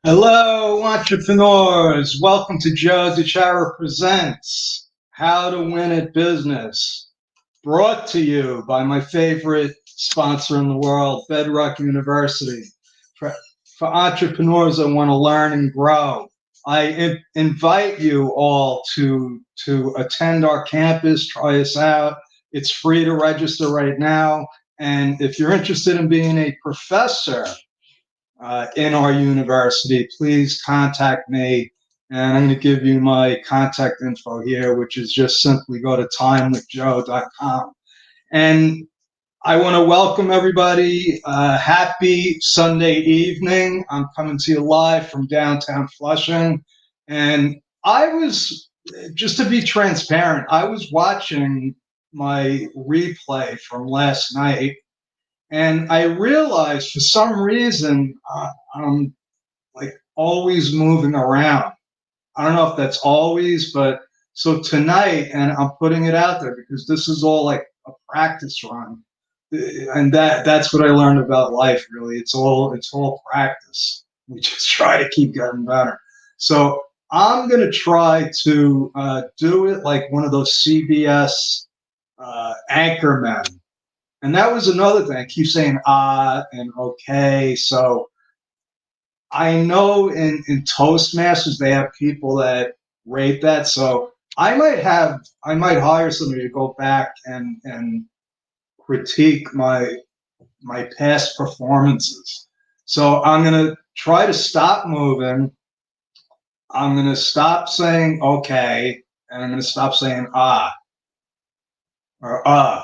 Hello, entrepreneurs. Welcome to Joe DeChara Presents How to Win at Business, brought to you by my favorite sponsor in the world, Bedrock University. For, for entrepreneurs that want to learn and grow, I invite you all to attend our campus, try us out. It's free to register right now. And if you're interested in being a professor, in our university, please contact me. And I'm going to give you my contact info here, which is just simply go to timewithjoe.com. And I want to welcome everybody. Happy Sunday evening. I'm coming to you live from downtown Flushing. And I was, just to be transparent, I was watching my replay from last night, and I realized for some reason I'm like always moving around. I don't know if that's always, but so tonight, and I'm putting it out there because this is all like a practice run, and that's what I learned about life. Really, it's all practice. We just try to keep getting better. So I'm gonna try to do it like one of those CBS anchor men, and that was another thing. I keep saying and okay. So I know in Toastmasters they have people that rate that. So I might hire somebody to go back and critique my past performances. So I'm gonna try to stop moving. I'm gonna stop saying okay, and I'm gonna stop saying or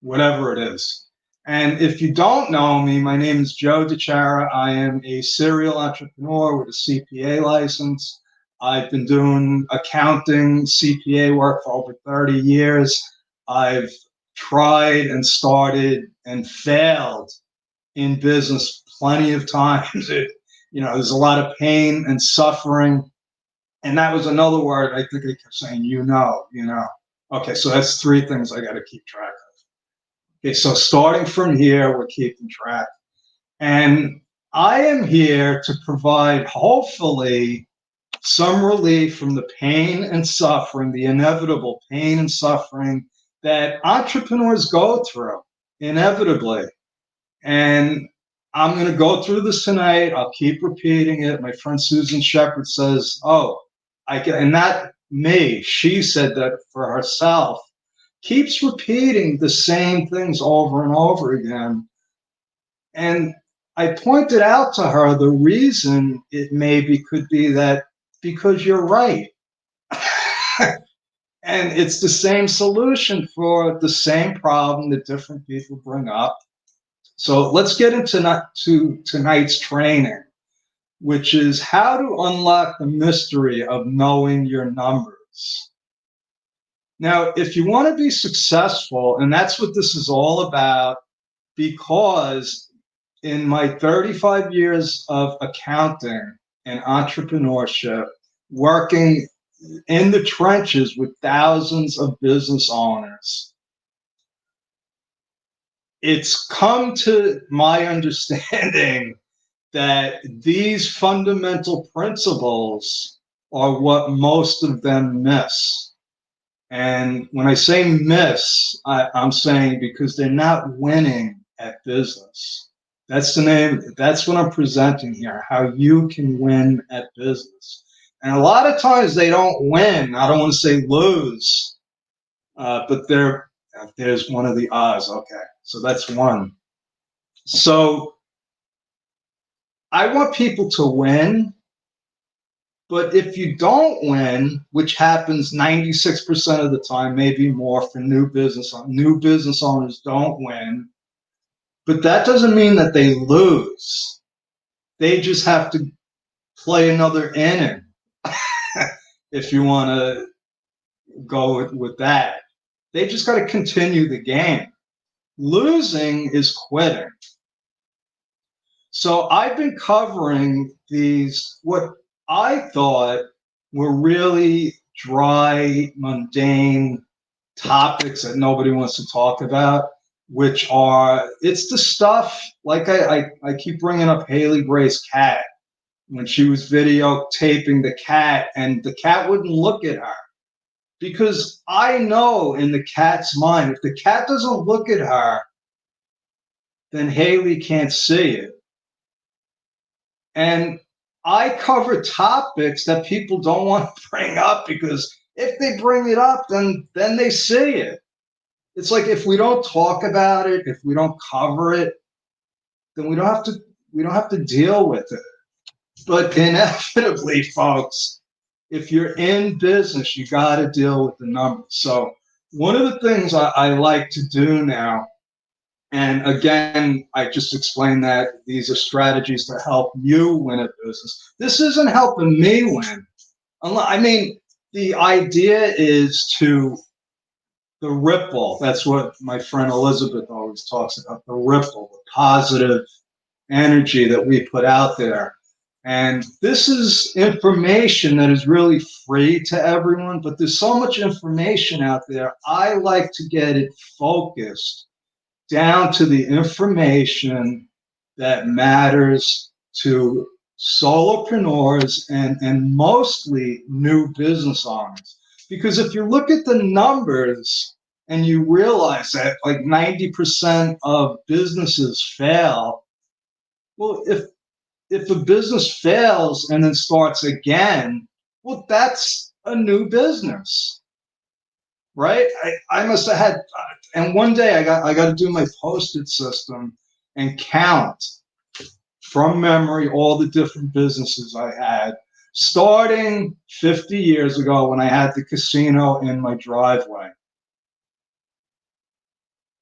whatever it is. And if you don't know me, my name is Joe DeChara. I am a serial entrepreneur with a CPA license. I've been doing accounting, CPA work for over 30 years. I've tried and started and failed in business plenty of times. There's a lot of pain and suffering. And that was another word I think I kept saying, Okay, so that's three things I got to keep track of. Okay, so starting from here, we're keeping track. And I am here to provide, hopefully, some relief from the pain and suffering, the inevitable pain and suffering that entrepreneurs go through, inevitably. And I'm going to go through this tonight. I'll keep repeating it. My friend Susan Shepard says, oh, I can, and not me, she said that for herself, keeps repeating the same things over and over again. And I pointed out to her the reason it maybe could be that because you're right. And it's the same solution for the same problem that different people bring up. So let's get into tonight's training, which is how to unlock the mystery of knowing your numbers. Now, if you want to be successful, and that's what this is all about, because in my 35 years of accounting and entrepreneurship, working in the trenches with thousands of business owners, it's come to my understanding that these fundamental principles are what most of them miss. And when I say miss, I'm saying because they're not winning at business. That's the name. That's what I'm presenting here, how you can win at business. And a lot of times they don't win. I don't want to say lose, but there's one of the odds. Okay, so that's one. So I want people to win. But if you don't win, which happens 96% of the time, maybe more for new business owners don't win, but that doesn't mean that they lose. They just have to play another inning, if you want to go with that. They just got to continue the game. Losing is quitting. So I've been covering these, what I thought were really dry, mundane topics that nobody wants to talk about, which are, it's the stuff, like I keep bringing up Haley Gray's cat. when she was videotaping the cat, and the cat wouldn't look at her. Because I know in the cat's mind, if the cat doesn't look at her, then Haley can't see it. And I cover topics that people don't want to bring up, because if they bring it up, then they see it. It's like, if we don't talk about it, if we don't cover it, then we don't have to deal with it. But inevitably, folks, if you're in business, you got to deal with the numbers. So one of the things I like to do now, and again, I just explained that these are strategies to help you win a business. This isn't helping me win. I mean, the idea is to the ripple. That's what my friend Elizabeth always talks about, the ripple, the positive energy that we put out there. And this is information that is really free to everyone, but there's so much information out there. I like to get it focused down to the information that matters to solopreneurs and mostly new business owners. Because if you look at the numbers and you realize that like 90% of businesses fail, well, if a business fails and then starts again, well, that's a new business, right? I must have had, and one day I got to do my Post-it system and count from memory all the different businesses I had, starting 50 years ago when I had the casino in my driveway.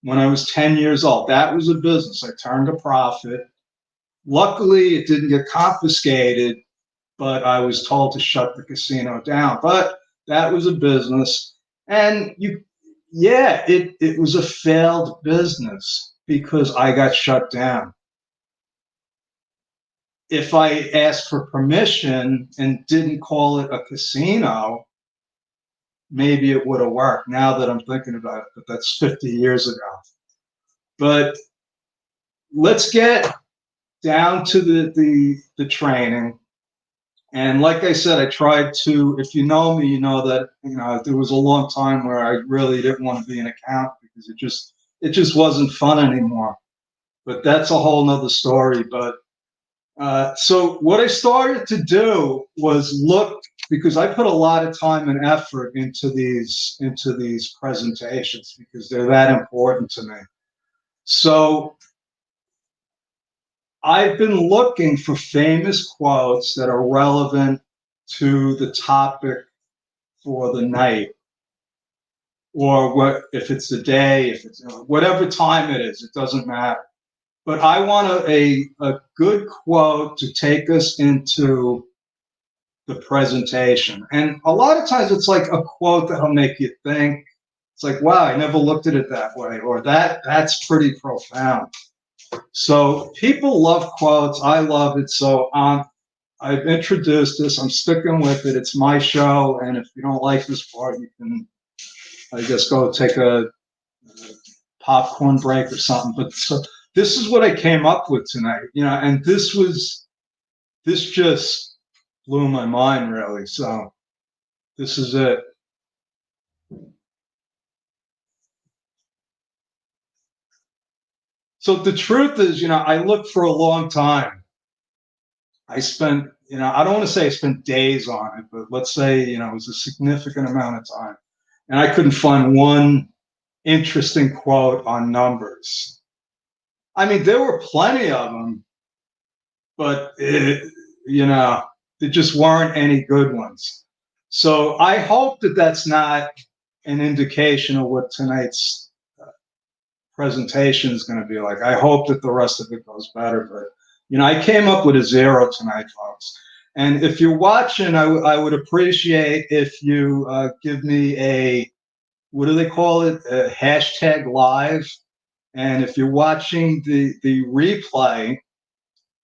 When I was 10 years old, that was a business. I turned a profit. Luckily, it didn't get confiscated, but I was told to shut the casino down. But that was a business. And it was a failed business because I got shut down. If I asked for permission and didn't call it a casino, maybe it would have worked, now that I'm thinking about it, but that's 50 years ago. But let's get down to the training. And like I said, I tried to, if you know me, you know that, there was a long time where I really didn't want to be an accountant because it just wasn't fun anymore. But that's a whole nother story. But so what I started to do was look, because I put a lot of time and effort into these presentations because they're that important to me. So I've been looking for famous quotes that are relevant to the topic for the night, or what, if it's the day, if it's whatever time it is, it doesn't matter. But I want a good quote to take us into the presentation. And a lot of times it's like a quote that'll make you think. It's like, wow, I never looked at it that way, or that's pretty profound. So people love quotes. I love it. So I've introduced this. I'm sticking with it. It's my show. And if you don't like this part, you can, I guess, go take a popcorn break or something. But so this is what I came up with tonight, and this just blew my mind, really. So this is it. So the truth is, I looked for a long time. I spent, I don't want to say I spent days on it, but let's say, it was a significant amount of time. And I couldn't find one interesting quote on numbers. I mean, there were plenty of them, but there just weren't any good ones. So I hope that that's not an indication of what tonight's presentation is going to be like. I hope that the rest of it goes better, but I came up with a 0 tonight, folks. And if you're watching, I would appreciate if you give me a, what do they call it? A hashtag live. And if you're watching the replay,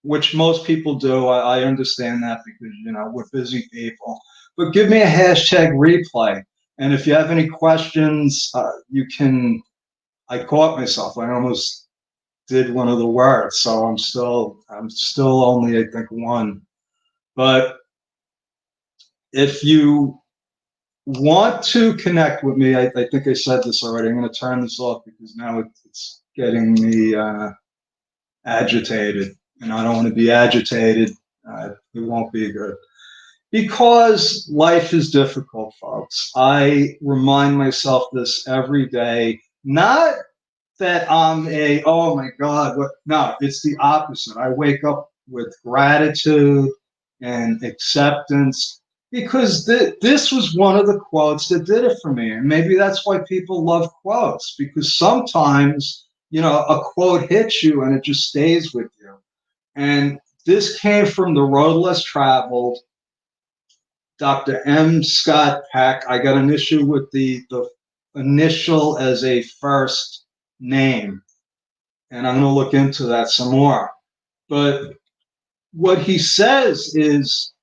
which most people do, I understand that because, we're busy people, but give me a hashtag replay. And if you have any questions, you can, I caught myself. I almost did one of the words. So I'm still only, I think, one. But if you want to connect with me, I think I said this already. I'm going to turn this off because now it's getting me agitated, and I don't want to be agitated. It won't be good. Because life is difficult, folks. I remind myself this every day. Not that I'm oh my God, what? No, it's the opposite. I wake up with gratitude and acceptance because this was one of the quotes that did it for me. And maybe that's why people love quotes, because sometimes, a quote hits you and it just stays with you. And this came from The Road Less Traveled, Dr. M. Scott Peck. I got an issue with the initial as a first name, and I'm going to look into that some more. But what he says is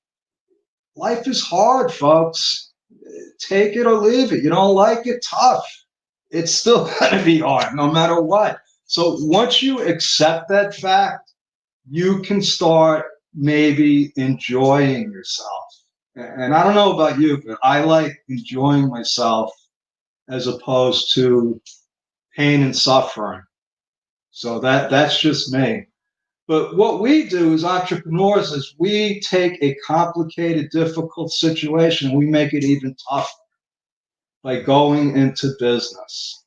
life is hard, folks. Take it or leave it. You don't like it, tough. It's still going to be hard no matter what. So once you accept that fact, you can start maybe enjoying yourself. And I don't know about you, but I like enjoying myself as opposed to pain and suffering. So that's just me. But what we do as entrepreneurs is we take a complicated, difficult situation, we make it even tougher by going into business.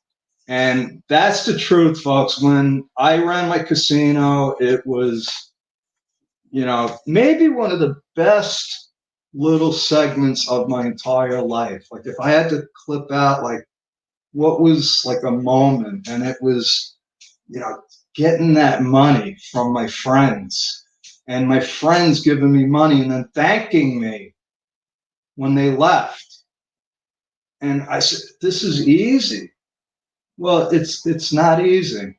And that's the truth, folks. When I ran my casino, it was, maybe one of the best little segments of my entire life. Like if I had to clip out like what was like a moment, and it was, getting that money from my friends and my friends giving me money and then thanking me when they left. And I said, this is easy. Well, it's not easy.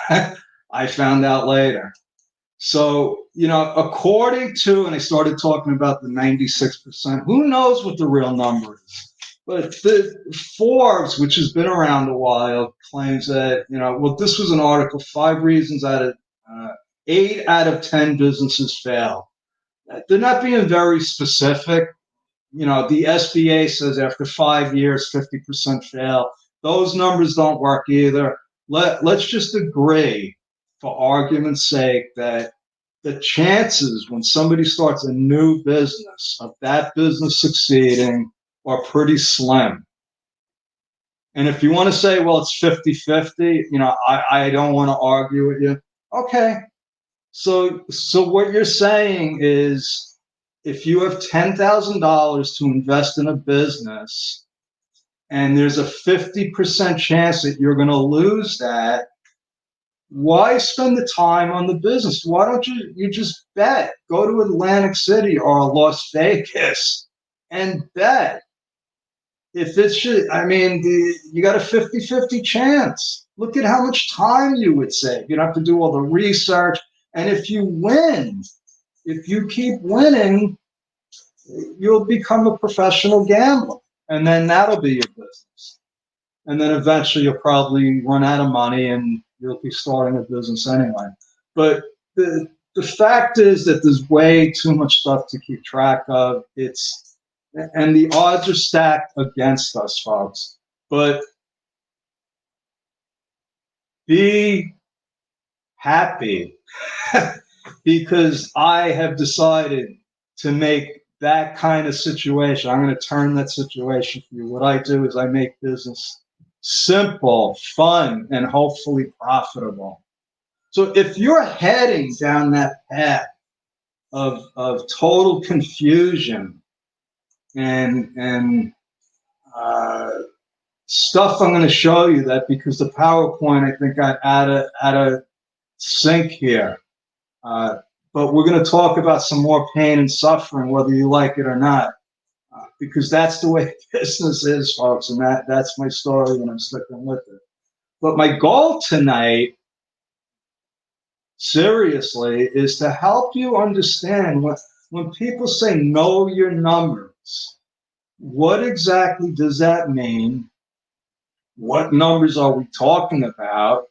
I found out later. So, according to, and I started talking about the 96%, who knows what the real number is? But the Forbes, which has been around a while, claims that, well, this was an article, 8 out of 10 businesses fail. They're not being very specific. The SBA says after 5 years, 50% fail. Those numbers don't work either. Let's just agree, for argument's sake, that the chances when somebody starts a new business of that business succeeding are pretty slim. And if you want to say, well, it's 50-50, I don't want to argue with you. Okay. So what you're saying is if you have $10,000 to invest in a business and there's a 50% chance that you're going to lose that, why spend the time on the business? Why don't you just bet? Go to Atlantic City or Las Vegas and bet. If it's, you got a 50-50 chance. Look at how much time you would save. You don't have to do all the research. And if you win, if you keep winning, you'll become a professional gambler. And then that'll be your business. And then eventually you'll probably run out of money and you'll be starting a business anyway. But the fact is that there's way too much stuff to keep track of. And the odds are stacked against us, folks. But be happy because I have decided to make that kind of situation. I'm going to turn that situation for you. What I do is I make business simple, fun, and hopefully profitable. So if you're heading down that path of total confusion and stuff, I'm going to show you that because the PowerPoint I think got out of sync here. But we're going to talk about some more pain and suffering, whether you like it or not, because that's the way business is, folks, and that's my story, and I'm sticking with it. But my goal tonight, seriously, is to help you understand when people say know your numbers, what exactly does that mean? What numbers are we talking about?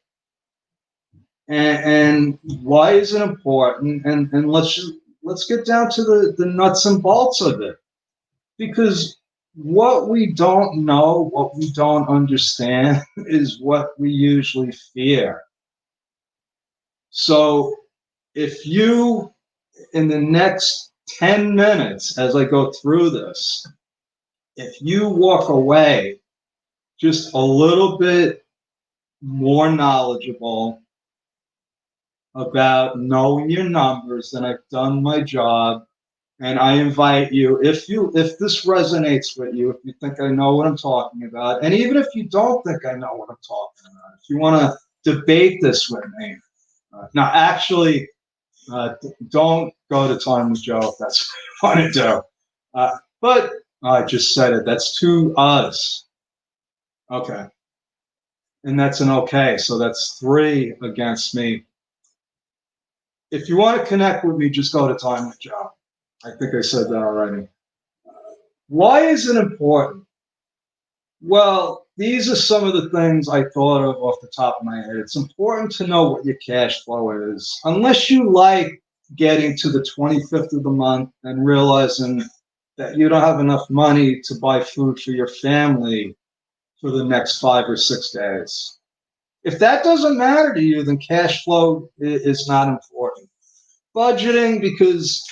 And why is it important? And let's let's get down to the nuts and bolts of it. Because what we don't know, what we don't understand, is what we usually fear. So if you, in the next 10 minutes, as I go through this, if you walk away just a little bit more knowledgeable about knowing your numbers, then I've done my job. And I invite you, if this resonates with you, if you think I know what I'm talking about, and even if you don't think I know what I'm talking about, if you want to debate this with me, now actually, don't go to Time with Joe if that's what you want to do. But I just said it. That's to us. Okay. And that's an okay. So that's 3 against me. If you want to connect with me, just go to Time with Joe. I think I said that already. Why is it important? Well, these are some of the things I thought of off the top of my head. It's important to know what your cash flow is. Unless you like getting to the 25th of the month and realizing that you don't have enough money to buy food for your family for the next 5 or 6 days. If that doesn't matter to you, then cash flow is not important. Budgeting, because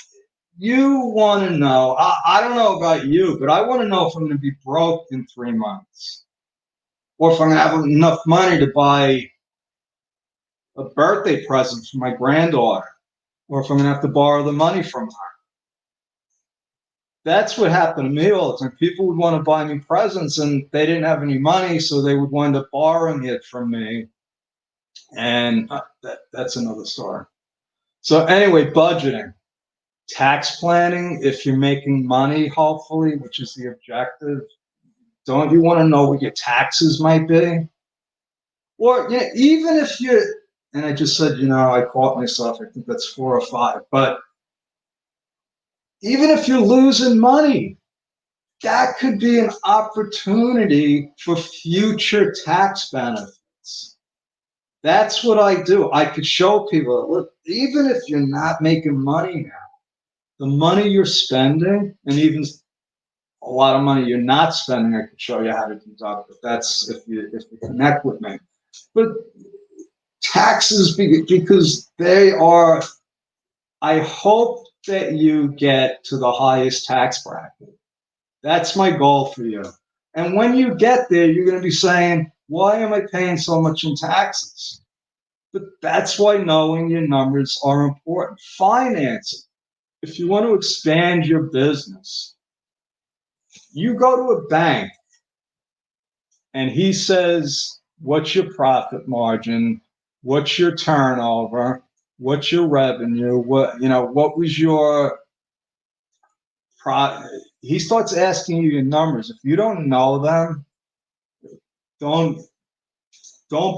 you want to know, I don't know about you, but I want to know if I'm going to be broke in 3 months, or if I'm going to have enough money to buy a birthday present for my granddaughter, or if I'm going to have to borrow the money from her. That's what happened to me all the time. People would want to buy me presents and they didn't have any money, so they would wind up borrowing it from me. And that's another story. So anyway, budgeting, tax planning, if you're making money, hopefully, which is the objective, don't you want to know what your taxes might be? Or even if you, and I just said, I caught myself, I think that's 4 or 5, but even if you're losing money, that could be an opportunity for future tax benefits. That's what I do. I could show people, look, even if you're not making money now, the money you're spending, and even a lot of money you're not spending, I could show you how to deduct it. That's if you connect with me. But taxes, because they are, I hope that you get to the highest tax bracket. That's my goal for you. And when you get there, you're going to be saying, why am I paying so much in taxes? But that's why knowing your numbers are important. Financing. If you want to expand your business, you go to a bank and he says, what's your profit margin? What's your turnover? What's your revenue? What was your he starts asking you your numbers. If you don't know them, don't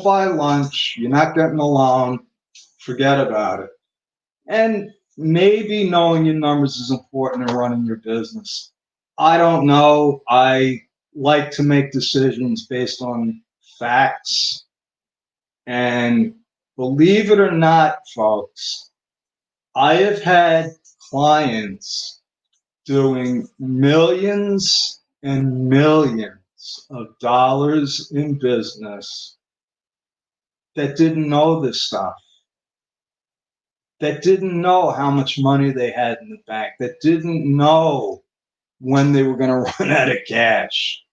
buy lunch. You're not getting a loan. Forget about it. And maybe knowing your numbers is important in running your business. I don't know. I like to make decisions based on facts. And believe it or not, folks, I have had clients doing millions and millions of dollars in business that didn't know this stuff, that didn't know how much money they had in the bank, that didn't know when they were going to run out of cash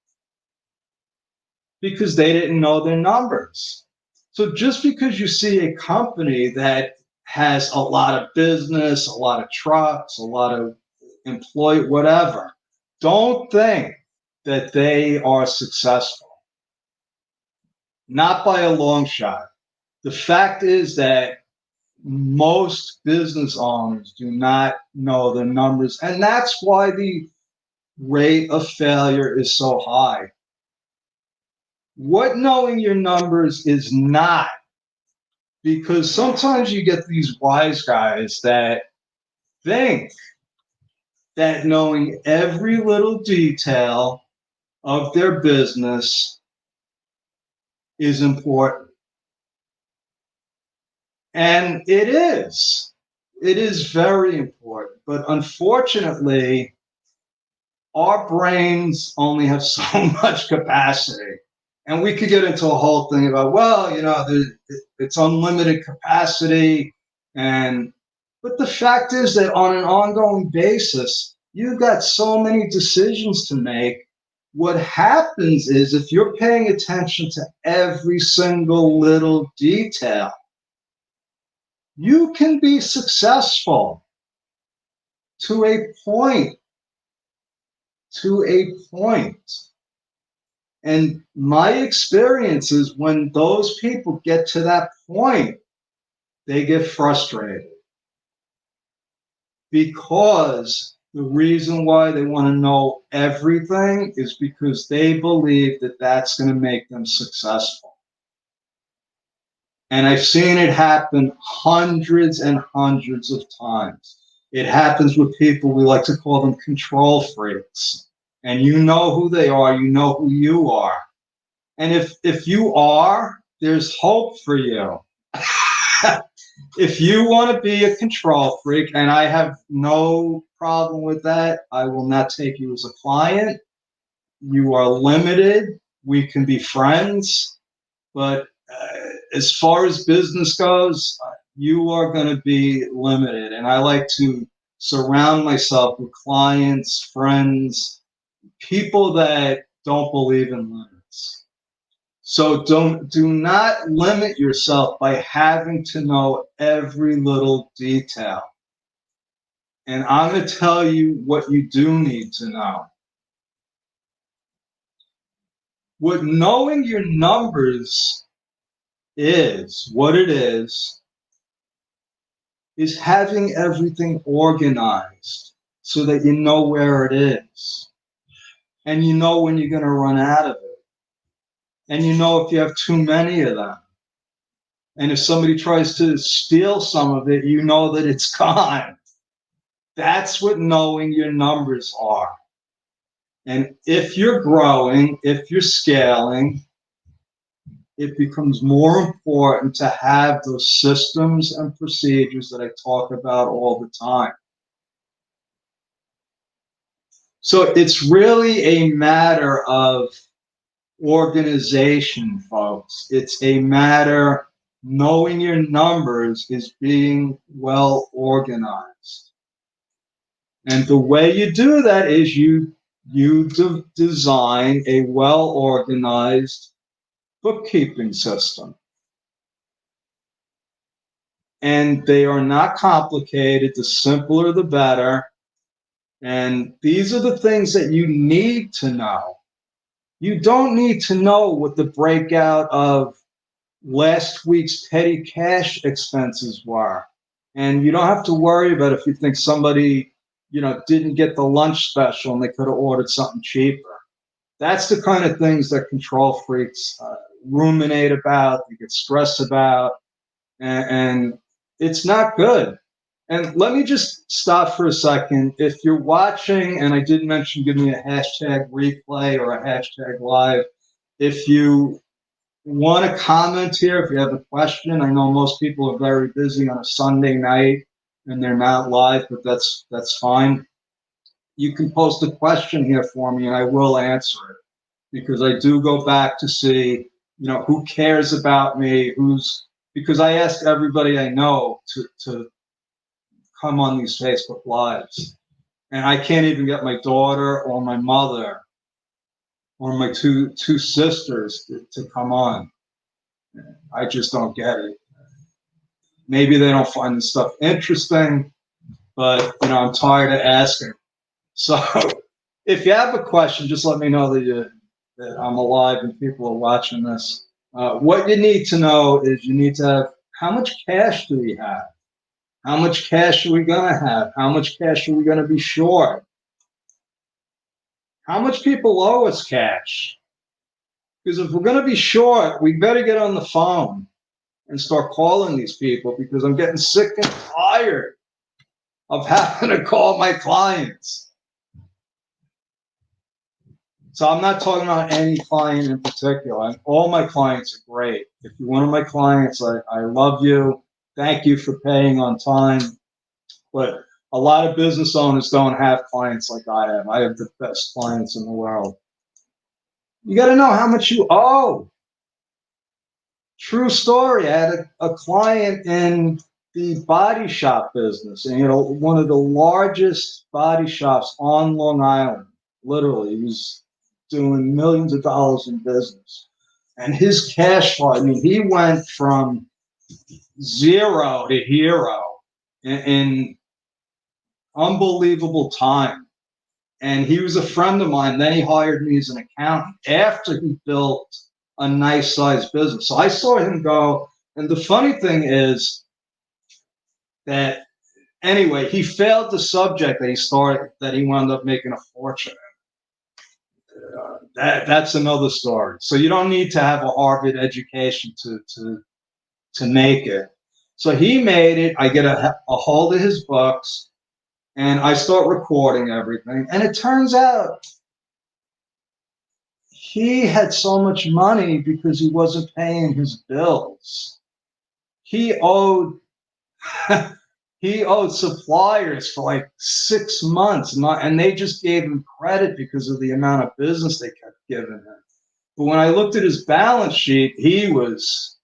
because they didn't know their numbers. So just because you see a company that has a lot of business, a lot of trucks, a lot of employee, whatever, don't think that they are successful. Not by a long shot. The fact is that most business owners do not know their numbers, and that's why the rate of failure is so high. What knowing your numbers is not, because sometimes you get these wise guys that think that knowing every little detail of their business is important. And it is. It is very important. But unfortunately, our brains only have so much capacity. And we could get into a whole thing about, well, it's unlimited capacity. But the fact is that on an ongoing basis, you've got so many decisions to make. What happens is if you're paying attention to every single little detail, you can be successful to a point, to a point. And my experience is when those people get to that point, they get frustrated because the reason why they want to know everything is because they believe that that's going to make them successful. And I've seen it happen hundreds and hundreds of times. It happens with people, we like to call them control freaks. And you know who they are, you know who you are. And if you are, there's hope for you. If you want to be a control freak, and I have no problem with that, I will not take you as a client. You are limited. We can be friends. But as far as business goes, you are going to be limited. And I like to surround myself with clients, friends, people that don't believe in limits. So do not limit yourself by having to know every little detail. And I'm going to tell you what you do need to know. What knowing your numbers is, what it is having everything organized so that you know where it is. And you know when you're going to run out of it. And you know if you have too many of them. And if somebody tries to steal some of it, you know that it's gone. That's what knowing your numbers are. And if you're growing, if you're scaling, it becomes more important to have those systems and procedures that I talk about all the time. So it's really a matter of organization, folks. It's a matter, knowing your numbers is being well organized. And the way you do that is you design a well organized bookkeeping system. And they are not complicated. The simpler, the better. And these are the things that you need to know. You don't need to know what the breakout of last week's petty cash expenses were. And you don't have to worry about if you think somebody, didn't get the lunch special and they could have ordered something cheaper. That's the kind of things that control freaks ruminate about, they get stressed about, and it's not good. And let me just stop for a second. If you're watching, and I did mention, give me a hashtag replay or a hashtag live. If you want to comment here, if you have a question, I know most people are very busy on a Sunday night and they're not live, but that's fine. You can post a question here for me and I will answer it, because I do go back to see, who cares about me, because I ask everybody I know to come on these Facebook Lives. And I can't even get my daughter or my mother or my two sisters to come on. I just don't get it. Maybe they don't find this stuff interesting, but I'm tired of asking. So if you have a question, just let me know that I'm alive and people are watching this. What you need to know is you need to have, how much cash do we have? How much cash are we going to have? How much cash are we going to be short? How much people owe us cash? Because if we're going to be short, we better get on the phone and start calling these people, because I'm getting sick and tired of having to call my clients. So I'm not talking about any client in particular. All my clients are great. If you're one of my clients, I love you. Thank you for paying on time. But A lot of business owners don't have clients like I have. I have the best clients in the world. You got to know how much you owe. True story. I had a client in the body shop business, and one of the largest body shops on Long Island. Literally, he was doing millions of dollars in business, and his cash flow. I mean, he went from zero to hero in unbelievable time. And he was a friend of mine. Then he hired me as an accountant after he built a nice sized business. So I saw him go. And the funny thing is that anyway, he failed the subject that he wound up making a fortune. That's another story. So you don't need to have a Harvard education to make it. So he made it. I get a hold of his books and I start recording everything. And it turns out he had so much money because he wasn't paying his bills. He owed he owed suppliers for like 6 months, and they just gave him credit because of the amount of business they kept giving him. But when I looked at his balance sheet, he was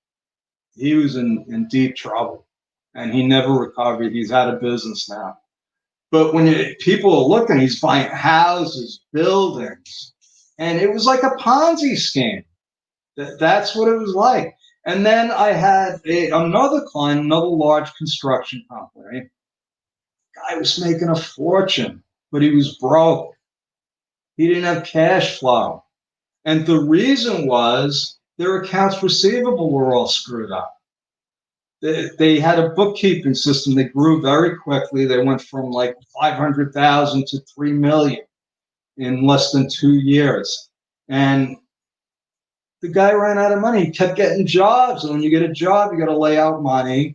in deep trouble, and he never recovered. He's out of business now. But when people are looking, he's buying houses, buildings, and it was like a Ponzi scheme. That's what it was like. And then I had another client, another large construction company. Guy was making a fortune, but he was broke. He didn't have cash flow. And the reason was their accounts receivable were all screwed up. They had a bookkeeping system that grew very quickly. They went from like 500,000 to 3 million in less than 2 years. And the guy ran out of money. He kept getting jobs. And when you get a job, you got to lay out money.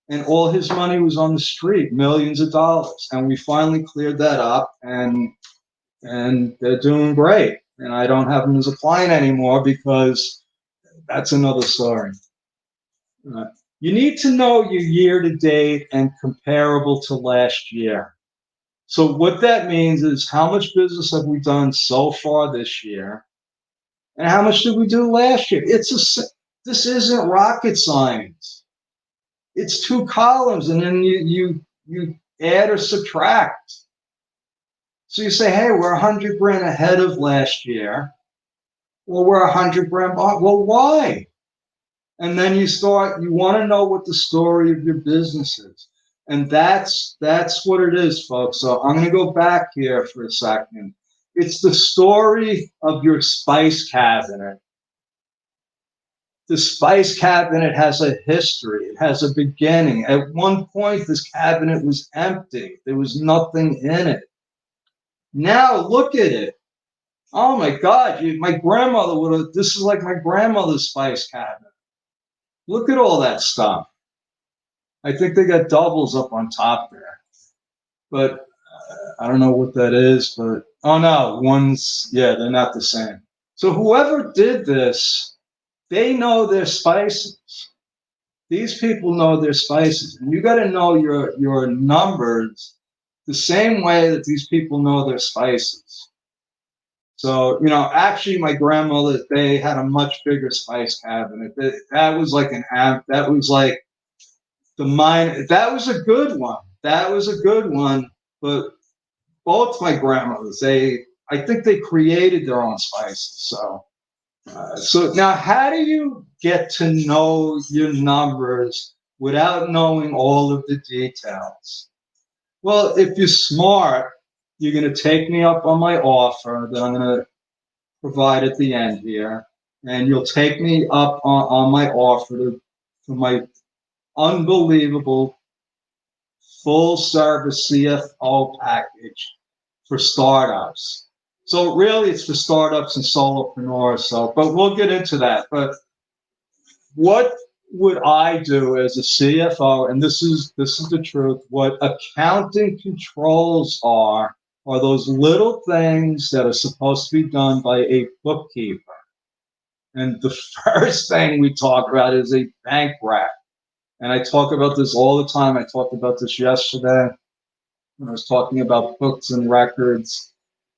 And all his money was on the street, millions of dollars. And we finally cleared that up, and they're doing great. And I don't have him as a client anymore because that's another story. You need to know your year to date and comparable to last year. So what that means is how much business have we done so far this year? And how much did we do last year? This isn't rocket science. It's 2 columns, and then you add or subtract. So you say, hey, we're 100 grand ahead of last year. Well, we're 100 grand behind. Well, why? And then you want to know what the story of your business is. And that's what it is, folks. So I'm going to go back here for a second. It's the story of your spice cabinet. The spice cabinet has a history. It has a beginning. At one point, this cabinet was empty. There was nothing in it. Now look at it. Oh my God, my grandmother would have, this is like my grandmother's spice cabinet. Look at all that stuff. I think they got doubles up on top there. But I don't know what that is, but oh no, they're not the same. So whoever did this, they know their spices. These people know their spices. And you got to know your numbers the same way that these people know their spices. So, actually my grandmother, they had a much bigger spice cabinet. That was like that was like that was a good one. That was a good one. But both my grandmothers, I think they created their own spices. So now how do you get to know your numbers without knowing all of the details? Well, if you're smart, you're going to take me up on my offer that I'm going to provide at the end here, and you'll take me up on my offer to my unbelievable full service CFO package for startups. So really it's for startups and solopreneurs. But we'll get into that. But what would I do as a CFO? And this is the truth. What accounting controls are those little things that are supposed to be done by a bookkeeper. And the first thing we talk about is a bank rec. And I talk about this all the time. I talked about this yesterday. when I was talking about books and records.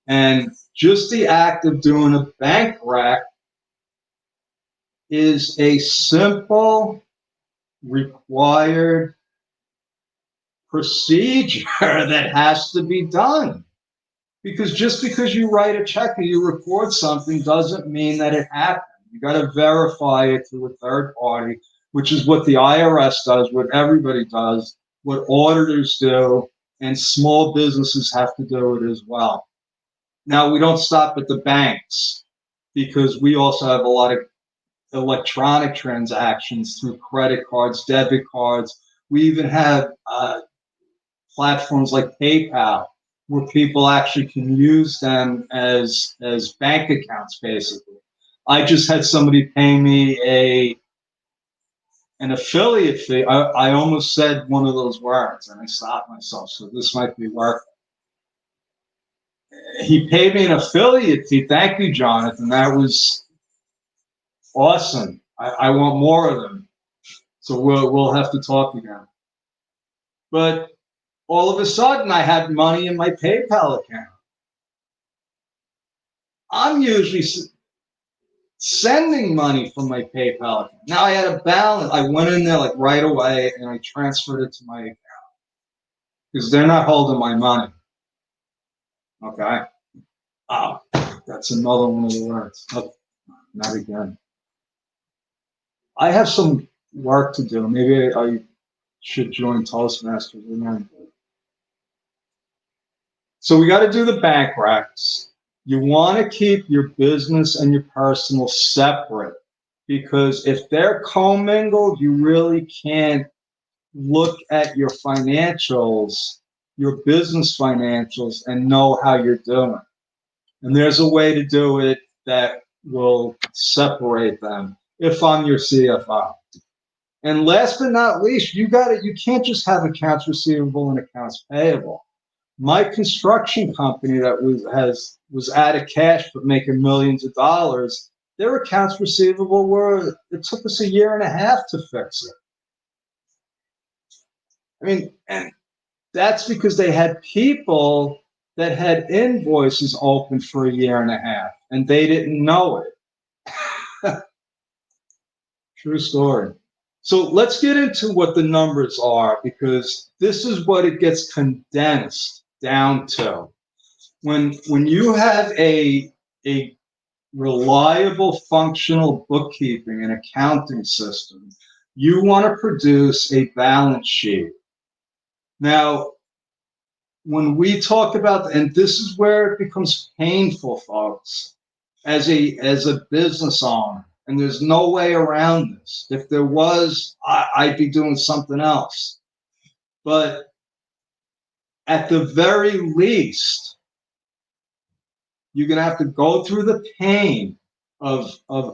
And just the act of doing a bank rec is a simple, required procedure that has to be done. Because just because you write a check or you record something doesn't mean that it happened. You got to verify it through a third party, which is what the IRS does, what everybody does, what auditors do, and small businesses have to do it as well. Now, we don't stop at the banks because we also have a lot of electronic transactions through credit cards, debit cards. We even have platforms like PayPal where people actually can use them as bank accounts, basically. I just had somebody pay me an affiliate fee. I almost said one of those words and I stopped myself, so this might be worth it. He paid me an affiliate fee. Thank you, Jonathan. That was awesome. I want more of them. So we'll have to talk again. But all of a sudden, I had money in my PayPal account. I'm usually sending money from my PayPal account. Now I had a balance. I went in there like right away and I transferred it to my account because they're not holding my money. Okay. Oh, that's another one of the words. Oh, not again. I have some work to do. Maybe I should join Toastmasters again. So we got to do the bank recs. You want to keep your business and your personal separate because if they're commingled, you really can't look at your financials, your business financials, and know how you're doing. And there's a way to do it that will separate them if I'm your CFO. And last but not least, you can't just have accounts receivable and accounts payable. My construction company that was out of cash but making millions of dollars, their accounts receivable it took us a year and a half to fix it. I mean, and that's because they had people that had invoices open for a year and a half and they didn't know it. True story. So let's get into what the numbers are because this is what it gets condensed down to. When you have a reliable, functional bookkeeping and accounting system, you want to produce a balance sheet. Now, when we talk about, and this is where it becomes painful, folks, as a business owner, and there's no way around this. If there was, I'd be doing something else. But at the very least, you're going to have to go through the pain of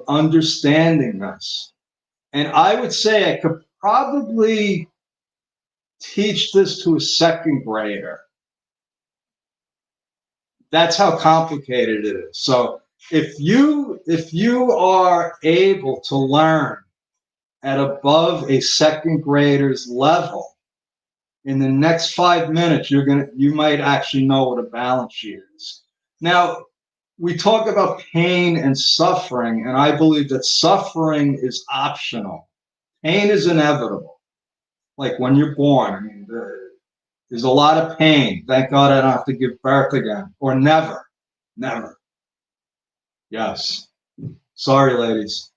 understanding this. And I would say I could probably teach this to a second grader. That's how complicated it is. So if you are able to learn at above a second grader's level, in the next 5 minutes, you might actually know what a balance sheet is. Now, we talk about pain and suffering, and I believe that suffering is optional. Pain is inevitable. Like when you're born, I mean, there's a lot of pain. Thank God I don't have to give birth again, or never, never. Yes. Sorry, ladies.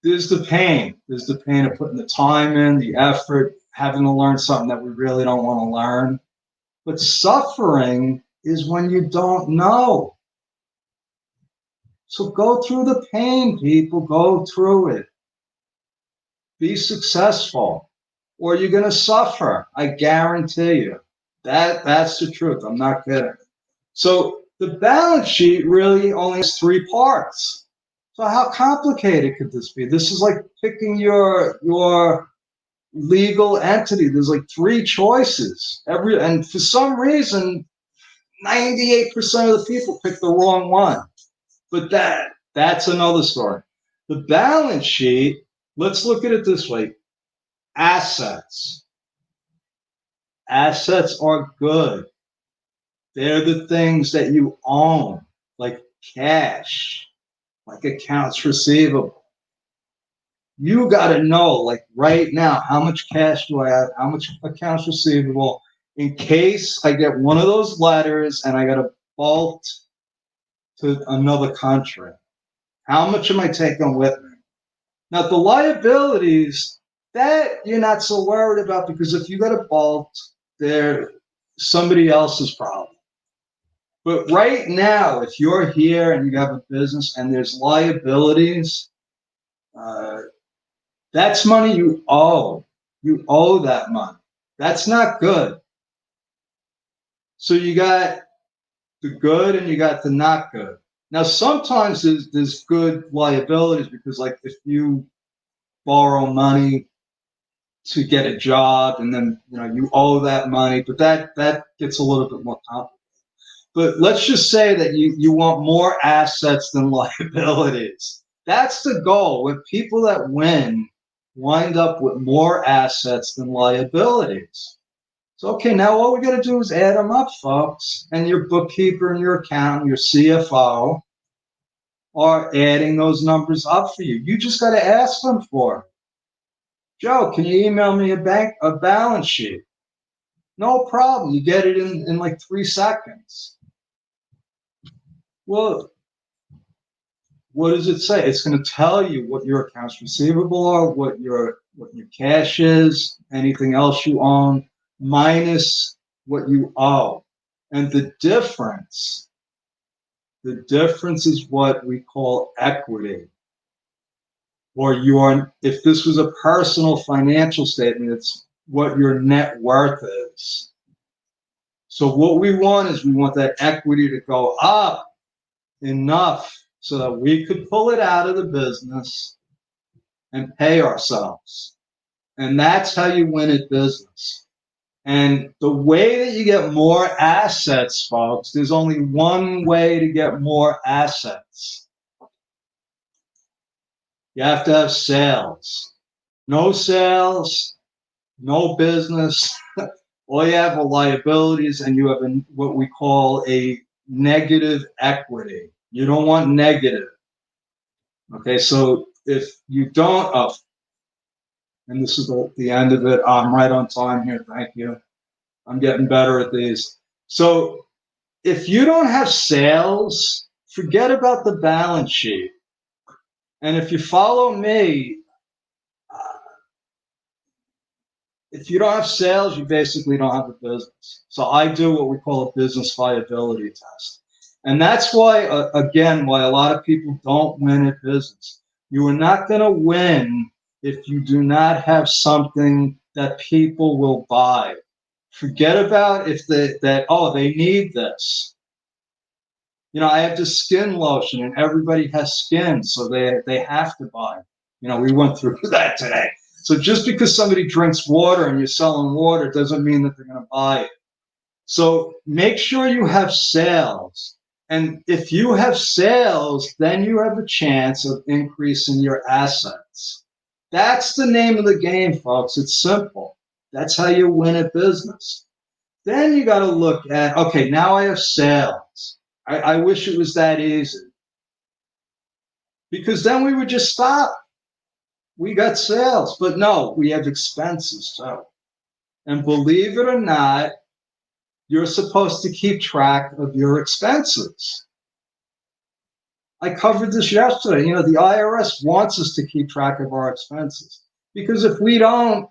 There's the pain. There's the pain of putting the time in, the effort, having to learn something that we really don't want to learn. But suffering is when you don't know. So go through the pain, people. Go through it. Be successful, or you're going to suffer. I guarantee you. That's the truth. I'm not kidding. So the balance sheet really only has 3 parts. So how complicated could this be? This is like picking your legal entity. There's like 3 choices. And for some reason, 98% of the people pick the wrong one. But that's another story. The balance sheet, let's look at it this way. Assets. Assets are good. They're the things that you own, like cash, like accounts receivable. You got to know, like right now, how much cash do I have? How much accounts receivable? In case I get one of those letters and I got to bolt to another country. How much am I taking with me? Now, the liabilities, that you're not so worried about, because if you got a bolt, they're somebody else's problem. But right now, if you're here and you have a business and there's liabilities, uh, that's money you owe. You owe that money. That's not good. So you got the good and you got the not good. Now, sometimes there's good liabilities, because like if you borrow money to get a job and then you owe that money, but that gets a little bit more complicated. But let's just say that you want more assets than liabilities. That's the goal. With people that win wind up with more assets than liabilities. So, okay, now all we got to do is add them up, folks. And your bookkeeper and your accountant, your CFO are adding those numbers up for you. You just got to ask them for it. Joe, can you email me a balance sheet? No problem. You get it in like 3 seconds. Well, what does it say? It's going to tell you what your accounts receivable are, what your cash is, anything else you own, minus what you owe. And the difference is what we call equity. Or if this was a personal financial statement, it's what your net worth is. So what we want is we want that equity to go up enough so that we could pull it out of the business and pay ourselves. And that's how you win at business. And the way that you get more assets, folks, there's only one way to get more assets. You have to have sales. No sales, no business. All you have are liabilities, and you have what we call a negative equity. You don't want negative. Okay, so if you don't, and this is the end of it. I'm right on time here. Thank you. I'm getting better at these. So if you don't have sales, forget about the balance sheet. And if you follow me, if you don't have sales, you basically don't have a business. So I do what we call a business viability test. And that's why, again, why a lot of people don't win at business. You are not going to win if you do not have something that people will buy. Forget about if they need this. I have this skin lotion and everybody has skin, so they have to buy. We went through that today. So just because somebody drinks water and you're selling water doesn't mean that they're going to buy it. So make sure you have sales. And if you have sales, then you have a chance of increasing your assets. That's the name of the game, folks. It's simple. That's how you win at business. Then you got to look at, okay, now I have sales. I wish it was that easy. Because then we would just stop. We got sales, but no, we have expenses too. And believe it or not, you're supposed to keep track of your expenses. I covered this yesterday. The IRS wants us to keep track of our expenses, because if we don't,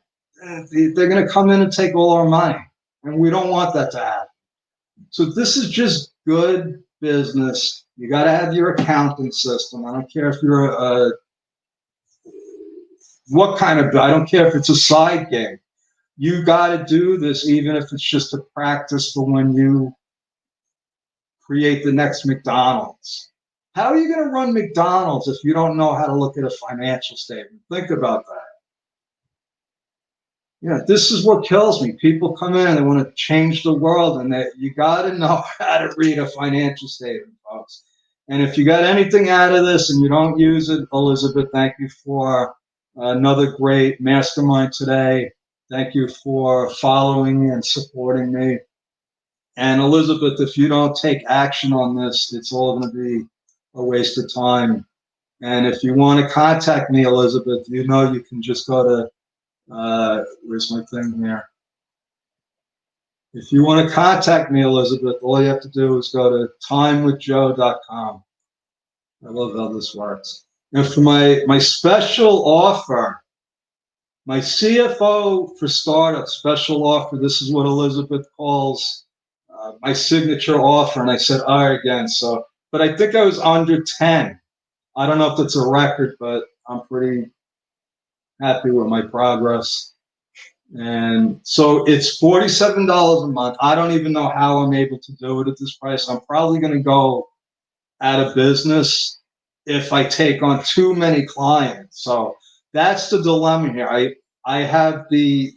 they're going to come in and take all our money, and we don't want that to happen. So this is just good business. You got to have your accounting system. I don't care if you're I don't care if it's a side gig. You got to do this, even if it's just a practice for when you create the next McDonald's. How are you going to run McDonald's if you don't know how to look at a financial statement? Think about that. This is what kills me. People come in and they want to change the world, and you got to know how to read a financial statement, folks. And if you got anything out of this and you don't use it, Elizabeth, thank you for another great mastermind today. Thank you for following me and supporting me. And Elizabeth, if you don't take action on this, it's all going to be a waste of time. And if you want to contact me, Elizabeth, you know you can just go to, where's my thing here? If you want to contact me, Elizabeth, all you have to do is go to timewithjoe.com. I love how this works. And for my special offer, my CFO for startup special offer, this is what Elizabeth calls my signature offer. And I said, all right, again. So, but I think I was under 10. I don't know if that's a record, but I'm pretty happy with my progress. And so it's $47 a month. I don't even know how I'm able to do it at this price. I'm probably going to go out of business if I take on too many clients. So that's the dilemma here. I have the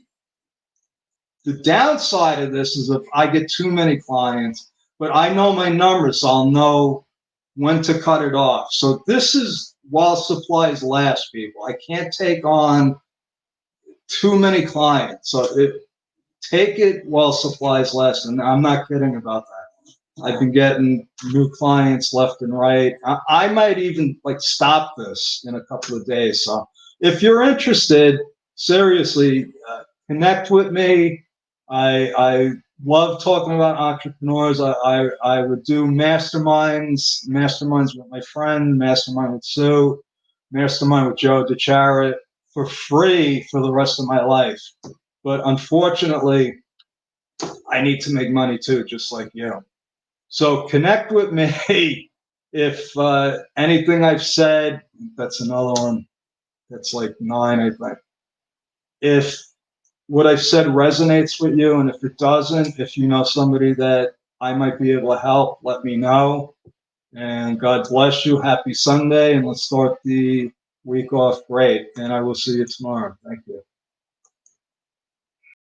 downside of this is if I get too many clients, but I know my numbers, so I'll know when to cut it off. So this is while supplies last, people. I can't take on too many clients. So take it while supplies last. And I'm not kidding about that. I've been getting new clients left and right. I might even like stop this in a couple of days. So if you're interested, seriously, connect with me. I love talking about entrepreneurs. I would do masterminds with my friend, mastermind with Sue, mastermind with Joe DeCharit for free for the rest of my life. But unfortunately, I need to make money too, just like you. So connect with me if anything I've said, that's another one, that's like 9, I think. If what I've said resonates with you, and if it doesn't, if you know somebody that I might be able to help, let me know. And God bless you. Happy Sunday, and let's start the week off great. And I will see you tomorrow. Thank you.